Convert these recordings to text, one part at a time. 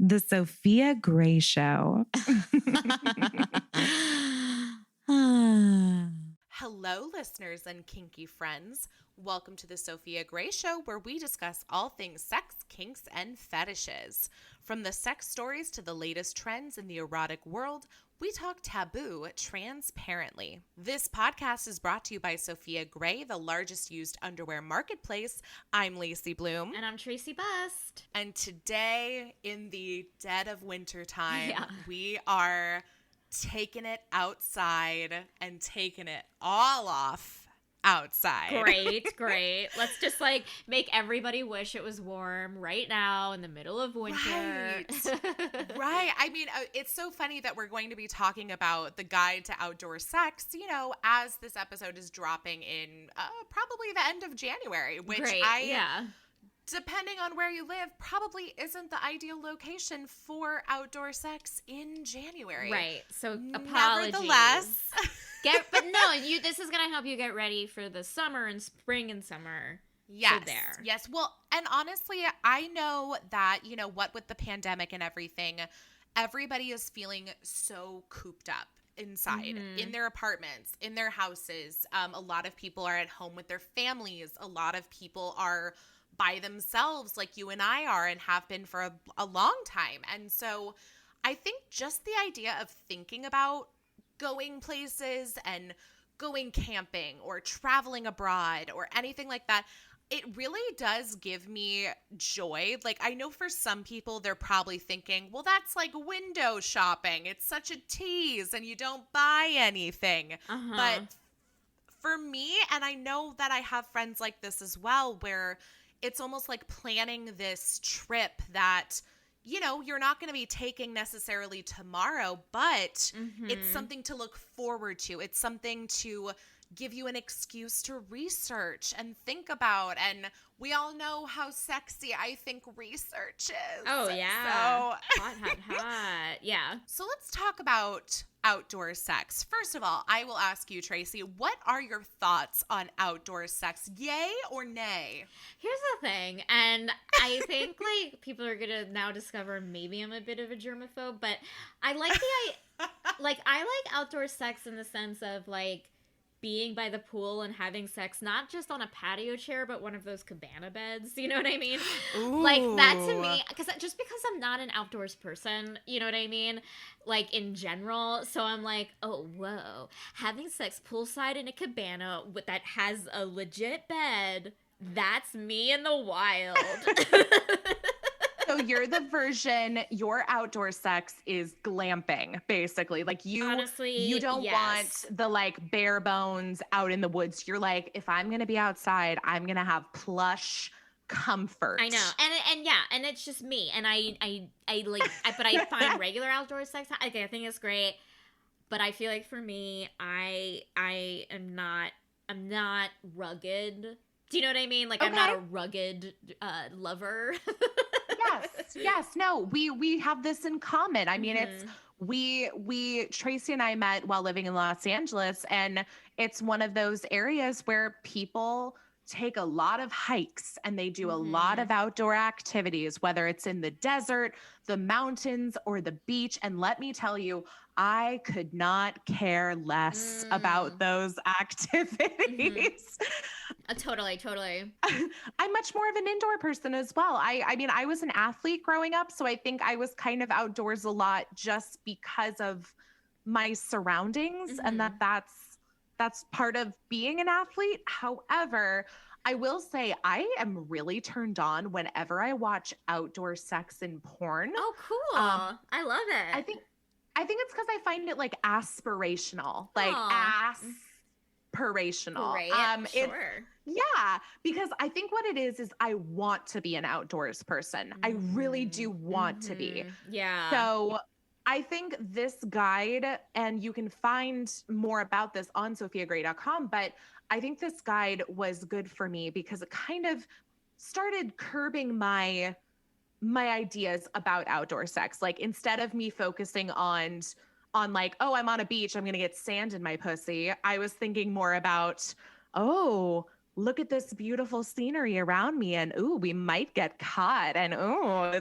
The Sofia Gray Show. Hello, listeners and kinky friends. Welcome to the Sofia Gray Show, where we discuss all things sex, kinks, and fetishes. From the sex stories to the latest trends in the erotic world, we talk taboo transparently. This podcast is brought to you by Sofia Gray, the largest used underwear marketplace. I'm Lacy Bloom. And I'm Tracey Best. And today, in the dead of winter time, we are taking it outside and taking it all off outside. Great. Let's just make everybody wish it was warm right now in the middle of winter. Right. I mean, it's so funny that we're going to be talking about the guide to outdoor sex, as this episode is dropping in probably the end of January, which depending on where you live, probably isn't the ideal location for outdoor sex in January. Right. So apologies. Nevertheless. This is going to help you get ready for the summer and spring and summer. Yes. So there. Yes. Well, and honestly, I know that, what with the pandemic and everything, everybody is feeling so cooped up inside, in their apartments, in their houses. A lot of people are at home with their families. A lot of people are by themselves like you and I are and have been for a long time. And so I think just the idea of thinking about going places and going camping or traveling abroad or anything like that, it really does give me joy. Like, I know for some people, they're probably thinking, well, that's like window shopping. It's such a tease and you don't buy anything. But for me, and I know that I have friends like this as well, where it's almost like planning this trip that, you're not going to be taking necessarily tomorrow, but it's something to look forward to. It's something to give you an excuse to research and think about. And we all know how sexy I think research is. Oh, yeah. So hot. Yeah. So let's talk about outdoor sex. First of all, I will ask you, Tracey, what are your thoughts on outdoor sex? Yay or nay? Here's the thing, and I think people are gonna now discover maybe I'm a bit of a germaphobe, but I like I like outdoor sex in the sense of being by the pool and having sex, not just on a patio chair, but one of those cabana beds. You know what I mean? Ooh. That to me, because I'm not an outdoors person, you know what I mean? In general. So I'm oh, whoa. Having sex poolside in a cabana that has a legit bed, that's me in the wild. So you're the version, your outdoor sex is glamping, basically. Honestly, you don't yes. want the bare bones out in the woods. You're if I'm going to be outside, I'm going to have plush comfort. I know. And it's just me. And but I find regular outdoor sex, I think it's great. But I feel for me, I'm not rugged. Do you know what I mean? Okay. I'm not a rugged lover. Yes. No, we have this in common. I mean, it's Tracey and I met while living in Los Angeles, and it's one of those areas where people take a lot of hikes and they do a lot of outdoor activities, whether it's in the desert, the mountains, or the beach. And let me tell you, I could not care less about those activities. Totally. I'm much more of an indoor person as well. I mean, I was an athlete growing up, so I think I was kind of outdoors a lot just because of my surroundings and that's part of being an athlete. However, I will say I am really turned on whenever I watch outdoor sex in porn. Oh, cool. I love it. I think it's because I find it aspirational, aspirational. Great. Sure. Yeah, because I think what it is I want to be an outdoors person. I really do want to be. Yeah. So I think this guide, and you can find more about this on sofiagray.com, but I think this guide was good for me because it kind of started curbing my ideas about outdoor sex. Instead of me focusing on oh, I'm on a beach, I'm going to get sand in my pussy, I was thinking more about, oh, look at this beautiful scenery around me, and ooh, we might get caught, and ooh,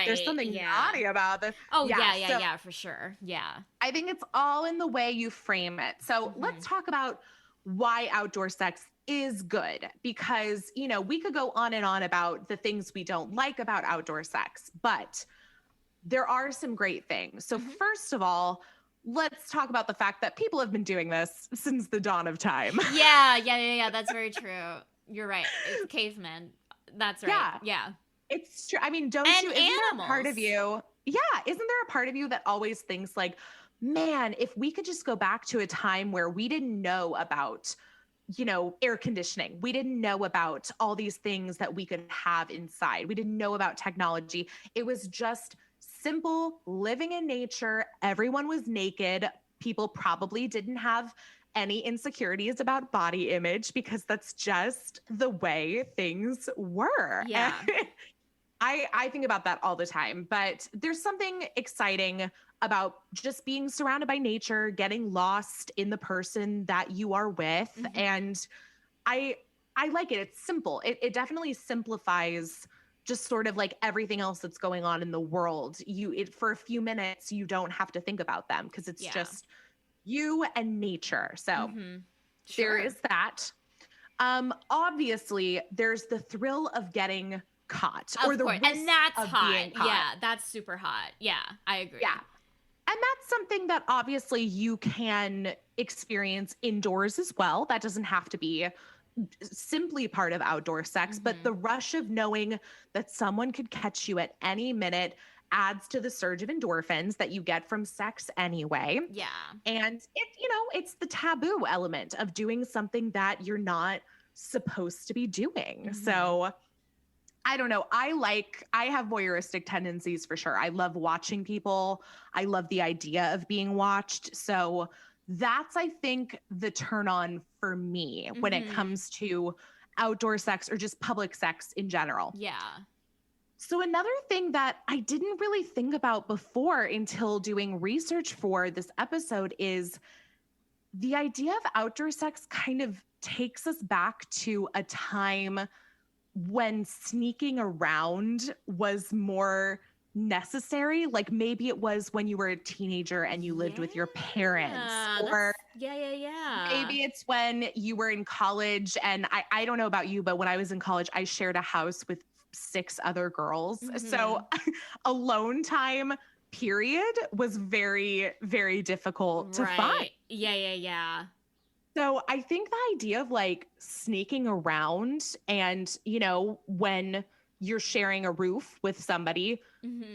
there's something naughty about this. Oh, yeah, for sure. Yeah. I think it's all in the way you frame it. So let's talk about why outdoor sex is good, because, you know, we could go on and on about the things we don't like about outdoor sex, but there are some great things. So first of all, let's talk about the fact that people have been doing this since the dawn of time. Yeah. That's very true. You're right. It's cavemen. That's right. Yeah. It's true. I mean, isn't there a part of you? Yeah. Isn't there a part of you that always thinks like, man, if we could just go back to a time where we didn't know about, you know, air conditioning. We didn't know about all these things that we could have inside. We didn't know about technology. It was just simple living in nature. Everyone was naked. People probably didn't have any insecurities about body image because that's just the way things were. Yeah. I think about that all the time, but there's something exciting about just being surrounded by nature, getting lost in the person that you are with. And I like it. It's simple. It definitely simplifies just sort of like everything else that's going on in the world. For a few minutes, you don't have to think about them because it's just you and nature. So there is that. Obviously, there's the thrill of getting caught, of or the course. risk and that's of hot. being caught. Yeah, that's super hot. Yeah, I agree. Yeah. And that's something that obviously you can experience indoors as well. That doesn't have to be simply part of outdoor sex, but the rush of knowing that someone could catch you at any minute adds to the surge of endorphins that you get from sex anyway. Yeah. And it's the taboo element of doing something that you're not supposed to be doing. So I don't know. I have voyeuristic tendencies for sure. I love watching people. I love the idea of being watched. So that's, I think, the turn on for me when it comes to outdoor sex or just public sex in general. Yeah. So another thing that I didn't really think about before until doing research for this episode is the idea of outdoor sex kind of takes us back to a time when sneaking around was more necessary. Like maybe it was when you were a teenager and you lived with your parents, or maybe it's when you were in college. And I don't know about you, but when I was in college, I shared a house with 6 other girls. So alone time period was very, very difficult to find. Yeah. So I think the idea of like sneaking around and, when you're sharing a roof with somebody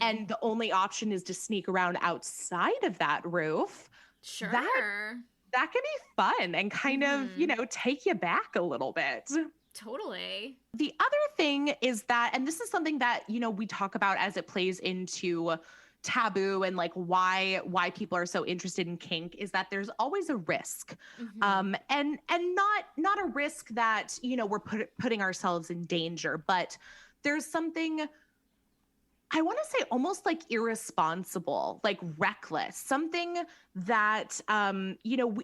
and the only option is to sneak around outside of that roof. Sure. That can be fun and kind of, take you back a little bit. Totally. The other thing is that, and this is something that, we talk about as it plays into taboo and like why people are so interested in kink, is that there's always a risk. And not a risk that, we're putting ourselves in danger, but there's something, I want to say almost like irresponsible, like reckless, something that,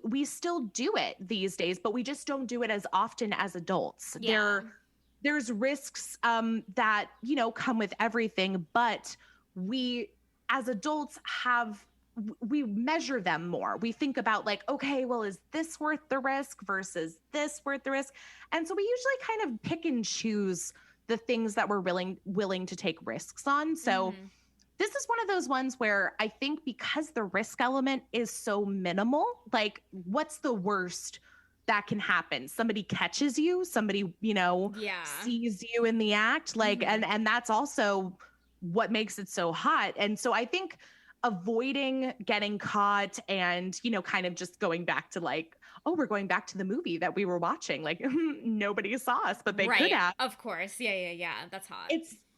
we still do it these days, but we just don't do it as often as adults. Yeah. There's risks that, come with everything, but we as adults we measure them more. We think about like, okay, well, is this worth the risk versus this worth the risk? And so we usually kind of pick and choose the things that we're willing to take risks on. So this is one of those ones where I think because the risk element is so minimal, like what's the worst that can happen? Somebody catches you, somebody, sees you in the act, like, and that's also what makes it so hot. And so I think avoiding getting caught and, kind of just going back to like, oh, we're going back to the movie that we were watching. Like nobody saw us, but they could have. Of course. Yeah. That's hot.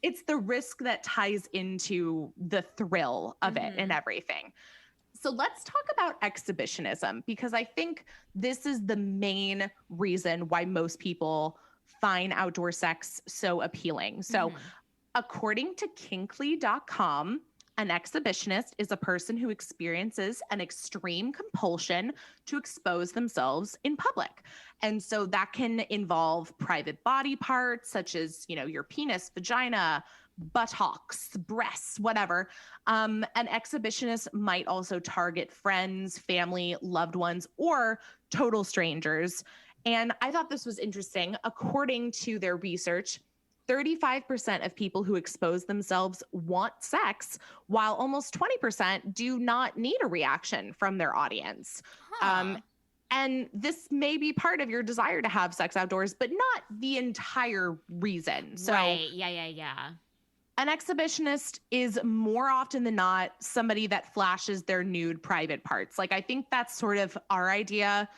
It's the risk that ties into the thrill of it and everything. So let's talk about exhibitionism, because I think this is the main reason why most people find outdoor sex so appealing. So according to kinkly.com, An exhibitionist is a person who experiences an extreme compulsion to expose themselves in public. And so that can involve private body parts such as, your penis, vagina, buttocks, breasts, whatever. An exhibitionist might also target friends, family, loved ones, or total strangers. And I thought this was interesting. According to their research, 35% of people who expose themselves want sex, while almost 20% do not need a reaction from their audience. And this may be part of your desire to have sex outdoors, but not the entire reason. So, right. Yeah. An exhibitionist is more often than not somebody that flashes their nude private parts. Like, I think that's sort of our idea,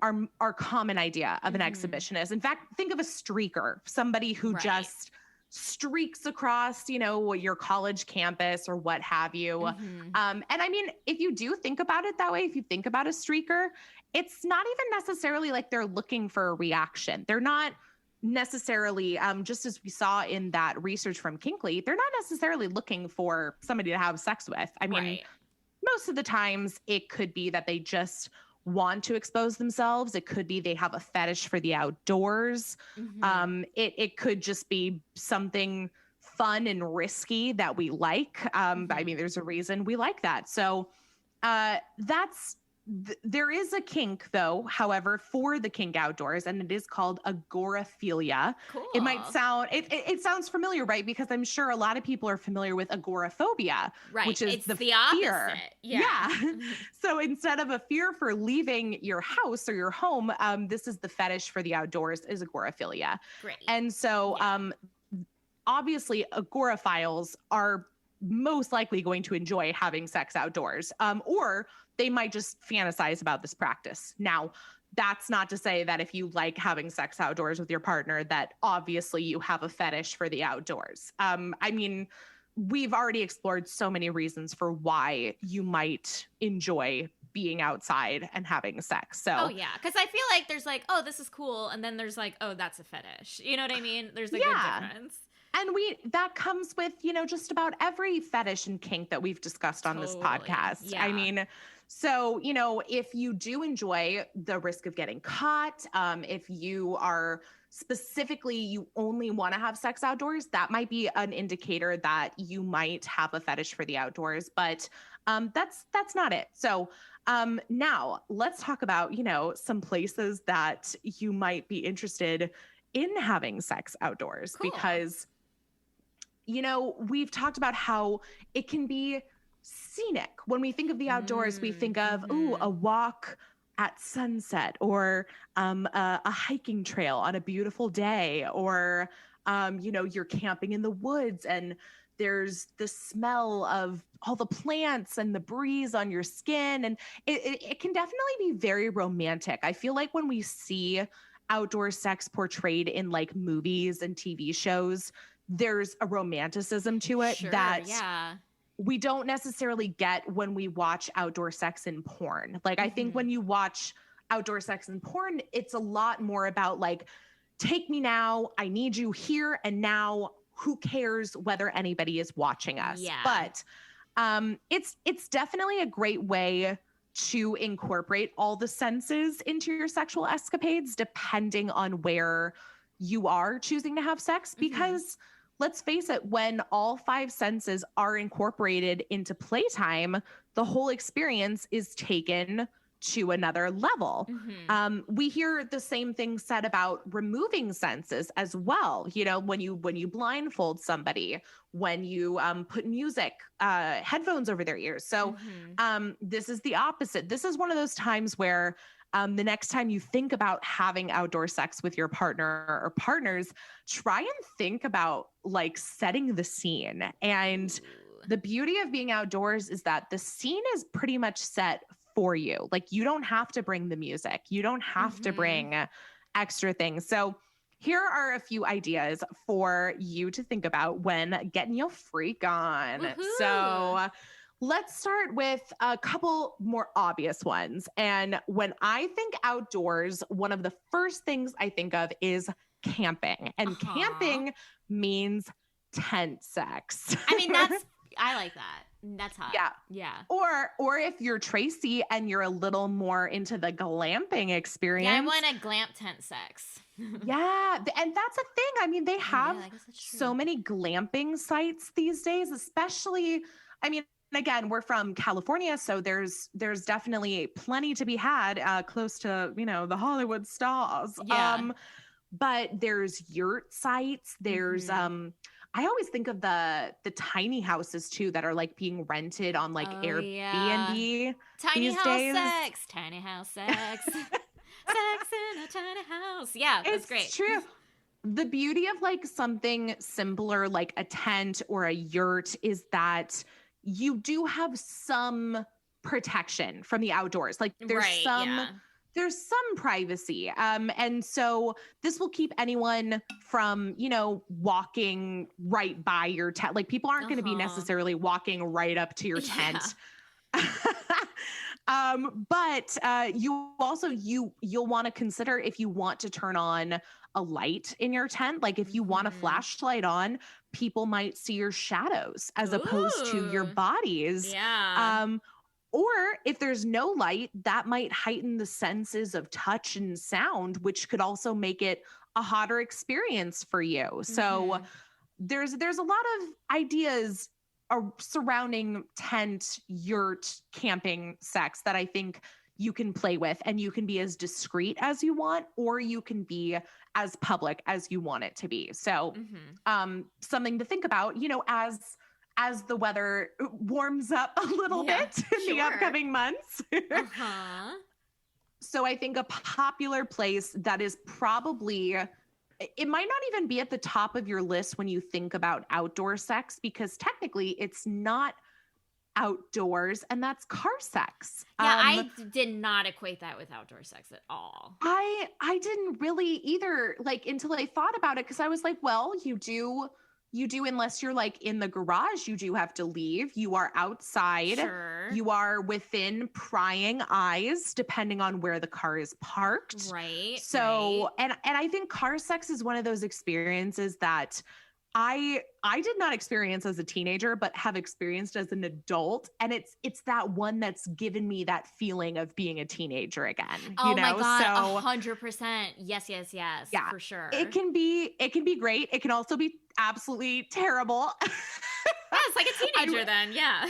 our common idea of an exhibitionist. In fact, think of a streaker, somebody who just streaks across, your college campus or what have you. And I mean, if you do think about it that way, if you think about a streaker, it's not even necessarily like they're looking for a reaction. They're not necessarily, just as we saw in that research from Kinkly, they're not necessarily looking for somebody to have sex with. I mean, most of the times it could be that they just want to expose themselves. It could be they have a fetish for the outdoors. It could just be something fun and risky that we like. I mean, there's a reason we like that. So there is a kink, though, however, for the kink outdoors, and it is called agoraphilia. Cool. It might sound, it sounds familiar, right? Because I'm sure a lot of people are familiar with agoraphobia, which is the fear. Opposite. Yeah. So instead of a fear for leaving your house or your home, this is the fetish for the outdoors, is agoraphilia. Great. And so obviously agoraphiles are most likely going to enjoy having sex outdoors, or they might just fantasize about this practice. Now, that's not to say that if you like having sex outdoors with your partner, that obviously you have a fetish for the outdoors. I mean, we've already explored so many reasons for why you might enjoy being outside and having sex. So, because I feel like there's like, oh, this is cool, and then there's like, oh, that's a fetish. You know what I mean? There's a good difference. And that comes with, just about every fetish and kink that we've discussed on this podcast. Yeah. I mean, so, if you do enjoy the risk of getting caught, if you are specifically, you only want to have sex outdoors, that might be an indicator that you might have a fetish for the outdoors, but that's not it. So now let's talk about, some places that you might be interested in having sex outdoors. Cool. Because we've talked about how it can be scenic. When we think of the outdoors, we think of, a walk at sunset, or a hiking trail on a beautiful day, or, you're camping in the woods and there's the smell of all the plants and the breeze on your skin. And it can definitely be very romantic. I feel like when we see outdoor sex portrayed in like movies and TV shows, there's a romanticism to it that we don't necessarily get when we watch outdoor sex in porn. Like, I think when you watch outdoor sex in porn, it's a lot more about like, take me now, I need you here and now, who cares whether anybody is watching us? Yeah. But it's definitely a great way to incorporate all the senses into your sexual escapades, depending on where you are choosing to have sex. Because let's face it, when all 5 senses are incorporated into playtime, the whole experience is taken to another level. We hear the same thing said about removing senses as well. When you blindfold somebody, when you put music, headphones over their ears. So this is the opposite. This is one of those times where the next time you think about having outdoor sex with your partner or partners, try and think about like setting the scene. And the beauty of being outdoors is that the scene is pretty much set for you. Like, you don't have to bring the music. You don't have to bring extra things. So here are a few ideas for you to think about when getting your freak on. Woohoo! So let's start with a couple more obvious ones. And when I think outdoors, one of the first things I think of is camping. And camping means tent sex. I mean, I like that. That's hot. Yeah. Yeah. Or if you're Tracey and you're a little more into the glamping experience. Yeah, I want a glamp tent sex. Yeah, and that's a thing. I mean, they have I guess that's true. so many glamping sites these days, especially, I mean, again, we're from California, so there's definitely plenty to be had close to, the Hollywood stars. Yeah. But there's yurt sites, there's I always think of the tiny houses too that are like being rented on like Airbnb Tiny these house days. sex. Tiny house sex. Sex in a tiny house. Yeah, that's great. It's true. The beauty of like something simpler like a tent or a yurt is that you do have some protection from the outdoors. Like there's there's some privacy. And so this will keep anyone from, walking right by your tent. Like people aren't going to be necessarily walking right up to your tent. But you also, you'll want to consider if you want to turn on a light in your tent. Like if you want a flashlight on, people might see your shadows as opposed to your bodies. Yeah. Or if there's no light, that might heighten the senses of touch and sound, which could also make it a hotter experience for you. So there's a lot of ideas surrounding tent, yurt, camping sex that I think you can play with, and you can be as discreet as you want, or you can be as public as you want it to be. So something to think about, as the weather warms up a little bit in the upcoming months. So I think a popular place that is probably, it might not even be at the top of your list when you think about outdoor sex, because technically it's not outdoors, and that's car sex. Yeah, I did not equate that with outdoor sex at all. I didn't really either, like, until I thought about it, because I was like, well, you do, unless you're like in the garage, you do have to leave. You are outside. Sure. You are within prying eyes, depending on where the car is parked. Right. So, and I think car sex is one of those experiences that I did not experience as a teenager, but have experienced as an adult. And it's that one that's given me that feeling of being a teenager again. Oh my God, 100%. Yes, yeah, for sure. It can be great. It can also be absolutely terrible. Yeah, it's like a teenager then. Yeah.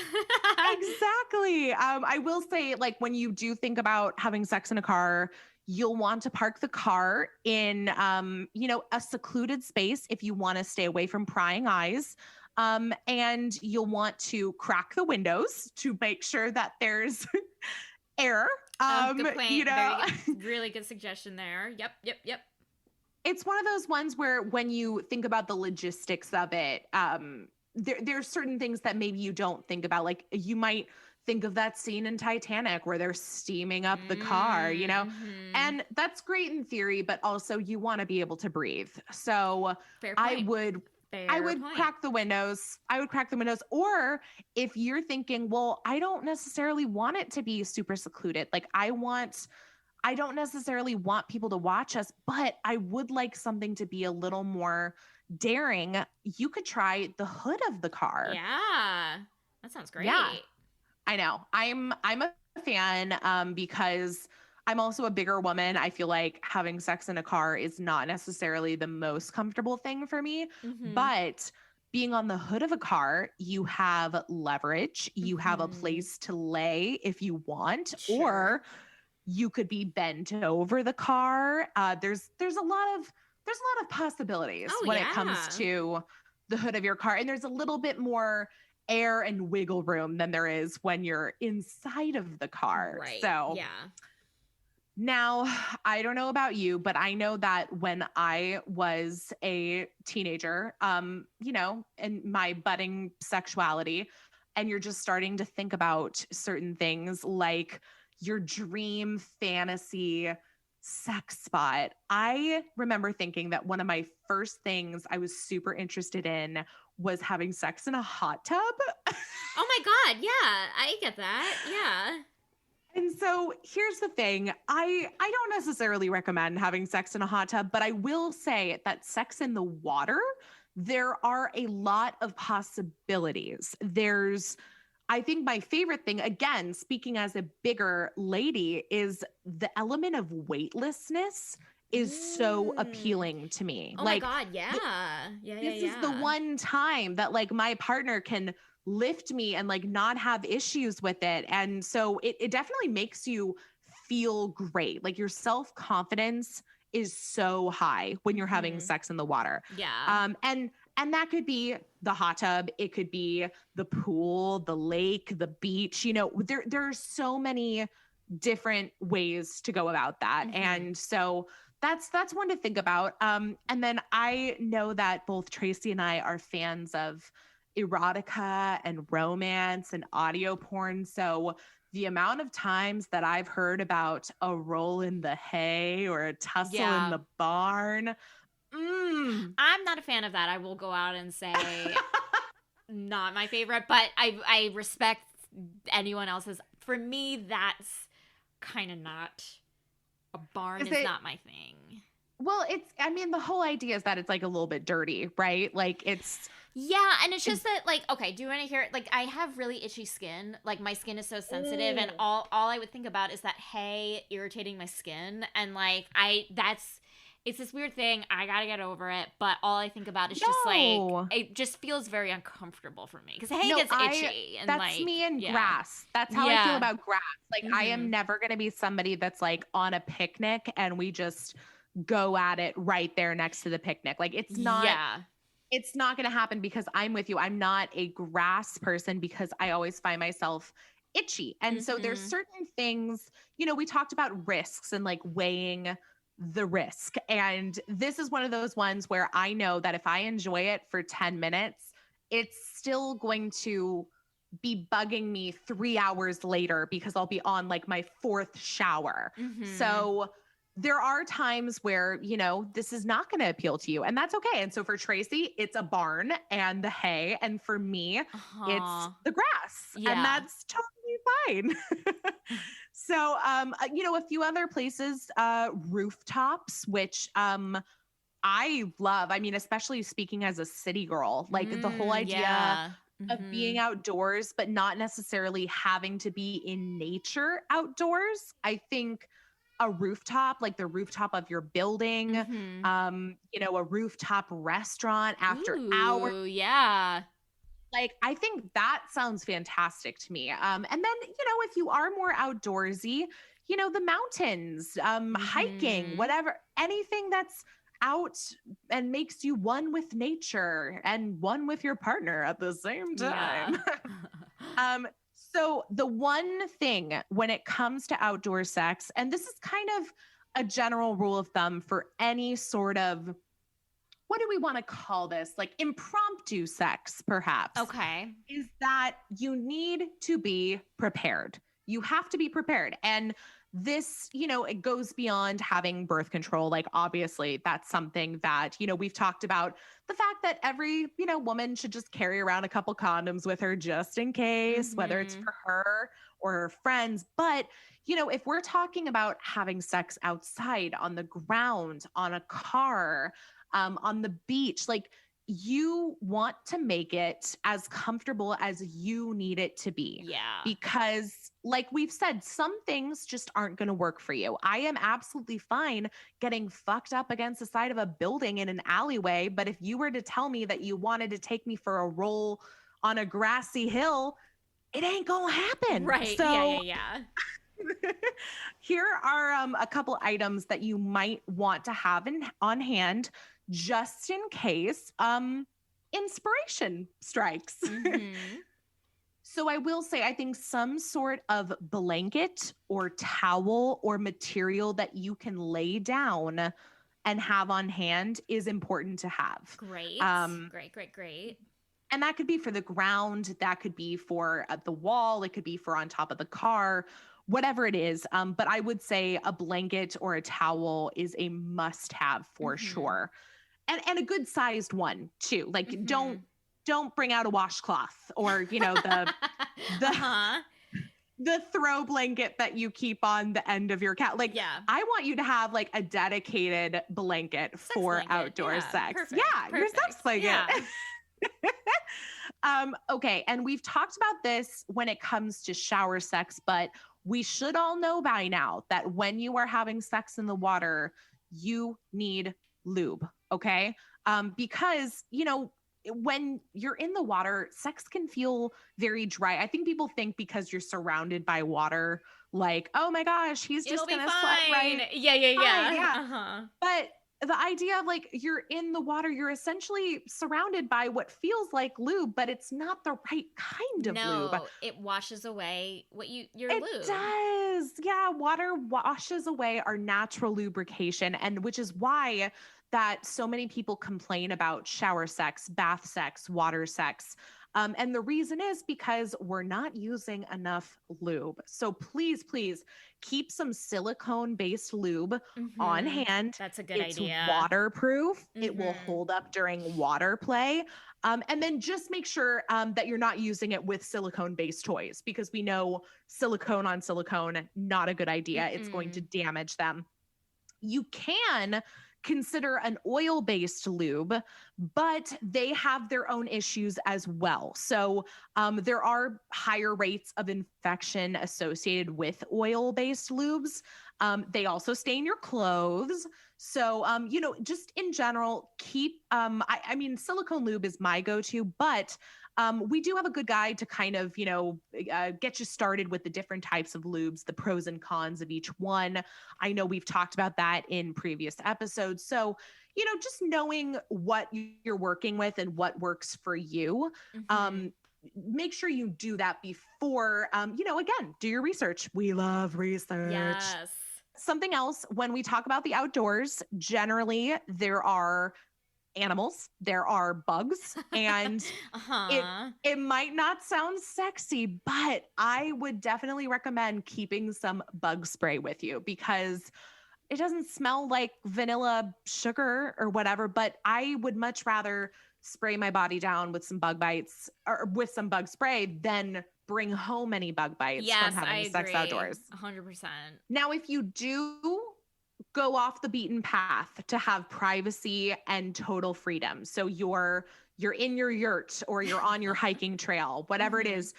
Exactly. I will say, like, when you do think about having sex in a car, you'll want to park the car in, a secluded space if you want to stay away from prying eyes. And you'll want to crack the windows to make sure that there's air. Good point. Very good. Really good suggestion there. Yep. It's one of those ones where when you think about the logistics of it, there's certain things that maybe you don't think about. Like you might think of that scene in Titanic where they're steaming up the car, and that's great in theory, but also you want to be able to breathe. So I would crack the windows. Or if you're thinking, well, I don't necessarily want it to be super secluded. Like I don't necessarily want people to watch us, but I would like something to be a little more daring. You could try the hood of the car. Yeah. That sounds great. Yeah. I know. I'm a fan because I'm also a bigger woman. I feel like having sex in a car is not necessarily the most comfortable thing for me, but being on the hood of a car, you have leverage. You have a place to lay if you want, or you could be bent over the car. There's a lot of possibilities when it comes to the hood of your car, and there's a little bit more air and wiggle room than there is when you're inside of the car. Right. So now, I don't know about you, but I know that when I was a teenager, in my budding sexuality, and you're just starting to think about certain things like your dream fantasy sex spot, I remember thinking that one of my first things I was super interested in was having sex in a hot tub. Oh my God. Yeah, I get that. Yeah. And so here's the thing. I don't necessarily recommend having sex in a hot tub, but I will say that sex in the water, there are a lot of possibilities. I think my favorite thing, again, speaking as a bigger lady, is the element of weightlessness is so appealing to me. Oh like, my God. Yeah. This is the one time that like my partner can lift me and like not have issues with it. And so it definitely makes you feel great. Like your self-confidence is so high when you're having sex in the water. Yeah. And that could be the hot tub, it could be the pool, the lake, the beach. You know, there are so many different ways to go about that. And so that's one to think about. And then I know that both Tracey and I are fans of erotica and romance and audio porn. So the amount of times that I've heard about a roll in the hay or a tussle in the barn. I'm not a fan of that. I will go out and say not my favorite, but I respect anyone else's. For me, that's kind of not, a barn is not my thing. Well, the whole idea is that it's like a little bit dirty, right? Like it's... Yeah, and it's just that, like, okay, do you want to hear, like, I have really itchy skin. Like, my skin is so sensitive, and all I would think about is that hay irritating my skin, and, like, it's this weird thing. I gotta get over it, but all I think about is just, like, it just feels very uncomfortable for me, because hay gets itchy. And that's like, me and grass. That's how I feel about grass. Like, I am never gonna be somebody that's, like, on a picnic, and we just go at it right there next to the picnic. Like, it's not... Yeah. It's not going to happen because I'm with you. I'm not a grass person because I always find myself itchy. And so there's certain things, you know, we talked about risks and like weighing the risk. And this is one of those ones where I know that if I enjoy it for 10 minutes, it's still going to be bugging me 3 hours later because I'll be on like my fourth shower. So there are times where, you know, this is not going to appeal to you, and that's okay. And so for Tracey, it's a barn and the hay. And for me, it's the grass. Yeah. And that's totally fine. So, you know, a few other places, rooftops, which I love. I mean, especially speaking as a city girl, like the whole idea of being outdoors, but not necessarily having to be in nature outdoors. I think a rooftop, like the rooftop of your building, you know, a rooftop restaurant after hours. Yeah. Like, I think that sounds fantastic to me. And then, you know, if you are more outdoorsy, you know, the mountains, hiking, whatever, anything that's out and makes you one with nature and one with your partner at the same time. Yeah. So the one thing when it comes to outdoor sex, and this is kind of a general rule of thumb for any sort of, what do we want to call this? Like impromptu sex, perhaps. Okay. Is that you need to be prepared. You have to be prepared. And this, you know, it goes beyond having birth control. Like, obviously, that's something that, you know, we've talked about the fact that every, you know, woman should just carry around a couple condoms with her just in case, whether it's for her or her friends. But, you know, if we're talking about having sex outside, on the ground, on a car, on the beach, like, you want to make it as comfortable as you need it to be. Yeah. Because like we've said, some things just aren't going to work for you. I am absolutely fine getting fucked up against the side of a building in an alleyway. But if you were to tell me that you wanted to take me for a roll on a grassy hill, it ain't going to happen. Right. So, yeah. Here are a couple items that you might want to have on hand just in case inspiration strikes. So I will say, I think some sort of blanket or towel or material that you can lay down and have on hand is important to have. Great. Great. And that could be for the ground. That could be for the wall. It could be for on top of the car, whatever it is. But I would say a blanket or a towel is a must have for sure. And a good sized one too. Like don't bring out a washcloth or, you know, the throw blanket that you keep on the end of your couch. Like, I want you to have like a dedicated blanket for outdoor sex. Perfect. Your sex blanket. Okay. And we've talked about this when it comes to shower sex, but we should all know by now that when you are having sex in the water, you need lube. Okay. Because, when you're in the water, sex can feel very dry. I think people think because you're surrounded by water, like, oh my gosh, he's just going to slide right. Yeah, yeah, yeah. Fine, yeah. Uh-huh. But the idea of like you're in the water, you're essentially surrounded by what feels like lube, but it's not the right kind of lube. No, it washes away your It lube. does. Yeah, water washes away our natural lubrication, and which is why that so many people complain about shower sex, bath sex, water sex. And the reason is because we're not using enough lube. So please, please keep some silicone-based lube on hand. That's a good idea. It's waterproof. It will hold up during water play. And then just make sure that you're not using it with silicone-based toys, because we know silicone on silicone, not a good idea. It's going to damage them. You can consider an oil-based lube, but they have their own issues as well. So there are higher rates of infection associated with oil-based lubes. They also stain your clothes. So, just in general, keep, I mean, silicone lube is my go-to, but we do have a good guide to kind of, get you started with the different types of lubes, the pros and cons of each one. I know we've talked about that in previous episodes. So, just knowing what you're working with and what works for you, make sure you do that before, again, do your research. We love research. Yes. Something else, when we talk about the outdoors, generally there are animals, there are bugs, and it might not sound sexy, but I would definitely recommend keeping some bug spray with you, because it doesn't smell like vanilla sugar or whatever, but I would much rather spray my body down with some bug bites or with some bug spray than bring home any bug bites from having sex outdoors. 100%. Now, if you do go off the beaten path to have privacy and total freedom, so you're in your yurt or you're on your hiking trail, whatever it is,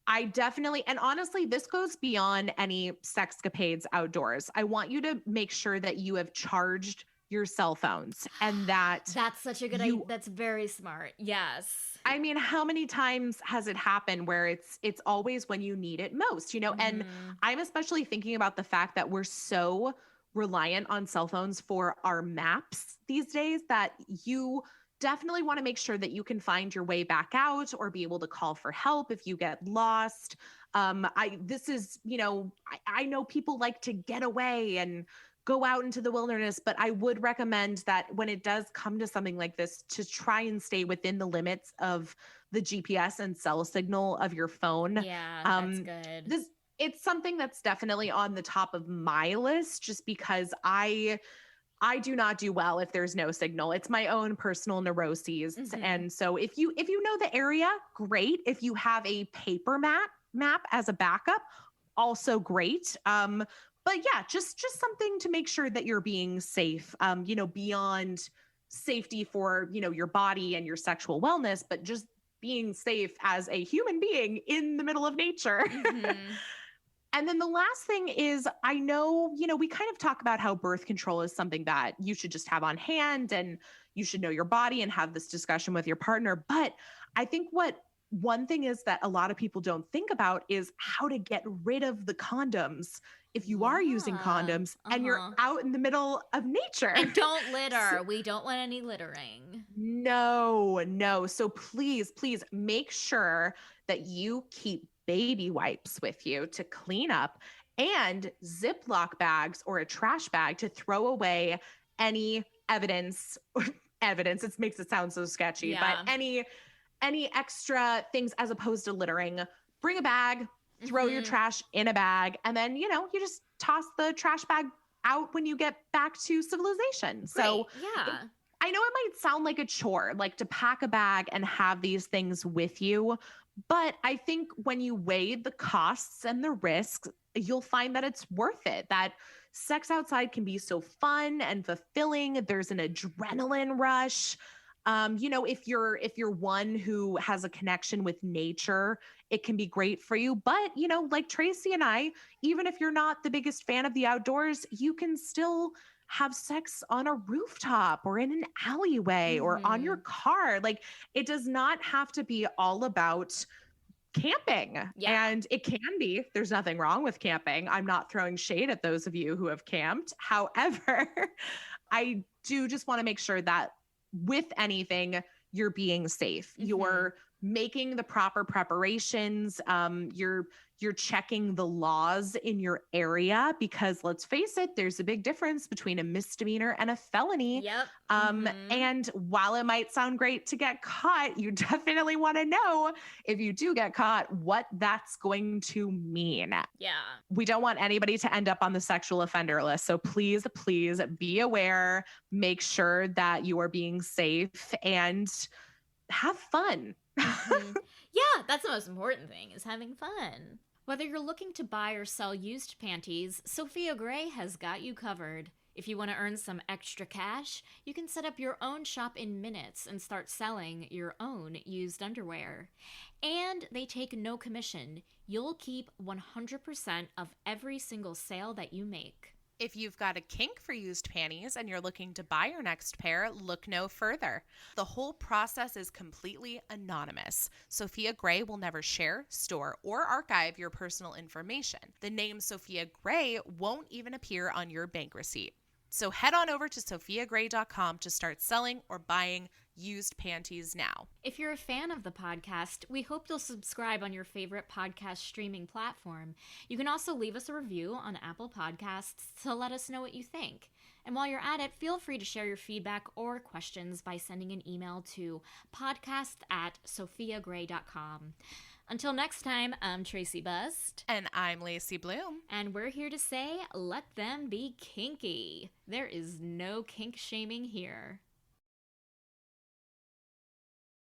I definitely, and honestly, this goes beyond any sexcapades outdoors. I want you to make sure that you have charged your cell phones, and that's such a good idea. That's very smart. Yes. I mean, how many times has it happened where it's always when you need it most, and I'm especially thinking about the fact that we're so reliant on cell phones for our maps these days that you definitely want to make sure that you can find your way back out or be able to call for help if you get lost. I know people like to get away and go out into the wilderness, but I would recommend that when it does come to something like this, to try and stay within the limits of the GPS and cell signal of your phone. Yeah, that's good. It's something that's definitely on the top of my list, just because I do not do well if there's no signal. It's my own personal neuroses. And so if you know the area, great. If you have a paper map as a backup, also great. But yeah, just something to make sure that you're being safe, beyond safety for, your body and your sexual wellness, but just being safe as a human being in the middle of nature. And then the last thing is, I know, we kind of talk about how birth control is something that you should just have on hand, and you should know your body and have this discussion with your partner. But I think one thing is that a lot of people don't think about is how to get rid of the condoms if you are using condoms and you're out in the middle of nature. And don't litter. We don't want any littering. No. So please make sure that you keep baby wipes with you to clean up, and Ziploc bags or a trash bag to throw away any evidence. It makes it sound so sketchy, but any extra things as opposed to littering. Bring a bag, throw your trash in a bag, and then, you just toss the trash bag out when you get back to civilization. Great. So yeah. I know it might sound like a chore, like to pack a bag and have these things with you, but I think when you weigh the costs and the risks, you'll find that it's worth it, that sex outside can be so fun and fulfilling. There's an adrenaline rush. If you're one who has a connection with nature, it can be great for you. But, like Tracey and I, even if you're not the biggest fan of the outdoors, you can still have sex on a rooftop or in an alleyway or on your car. Like, it does not have to be all about camping. Yeah. And it can be. There's nothing wrong with camping. I'm not throwing shade at those of you who have camped. However, I do just want to make sure that with anything, you're being safe. You're making the proper preparations. You're checking the laws in your area, because let's face it, there's a big difference between a misdemeanor and a felony. Yep. And while it might sound great to get caught, you definitely want to know, if you do get caught, what that's going to mean. Yeah. We don't want anybody to end up on the sexual offender list. So please, please be aware, make sure that you are being safe and have fun. Yeah, that's the most important thing, is having fun. Whether you're looking to buy or sell used panties, Sofia Gray has got you covered. If you want to earn some extra cash, you can set up your own shop in minutes and start selling your own used underwear. And they take no commission. You'll keep 100% of every single sale that you make. If you've got a kink for used panties and you're looking to buy your next pair, look no further. The whole process is completely anonymous. Sofia Gray will never share, store, or archive your personal information. The name Sofia Gray won't even appear on your bank receipt. So head on over to sofiagray.com to start selling or buying used panties now. If you're a fan of the podcast, we hope you'll subscribe on your favorite podcast streaming platform. You can also leave us a review on Apple Podcasts to let us know what you think. And while you're at it, feel free to share your feedback or questions by sending an email to podcast@sofiagray.com. Until next time, I'm Tracey Bust. And I'm Lacy Bloom. And we're here to say, let them be kinky. There is no kink shaming here.